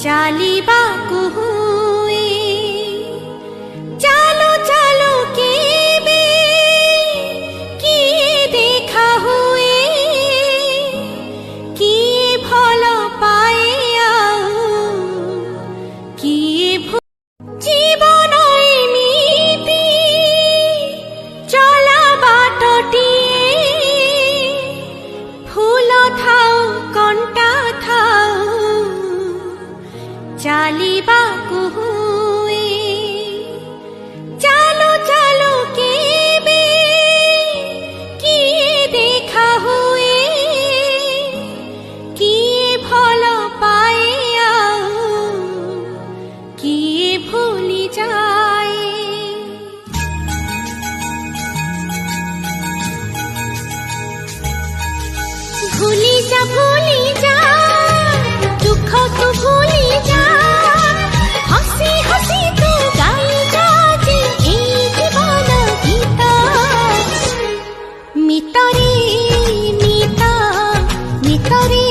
ଚାଲିବାକୁ ହୁଏ। ଚାଲ ଚାଲ କେବେ କିଏ ଦେଖା ହୁଏ, କିଏ ଭଲ ପାଏ ଆଉ କିଏ ଜୀବନ ଏମିତି ଚଲା ବାଟଟିଏ, ফুল থাও কণ্টা থাও চালিବାକୁ ହୁଏ। চালো চালো কেবে কিଏ দেখা ହୁଏ, কিଏ ଭଲ ପାଏ ଆଉ কিଏ ভুলি যায়। ভুলি যা দুঃখ তু ভুলি যা, হসি হসি তু গাই যা যে এই জীবন গীত। মিতরে মিত মিতরে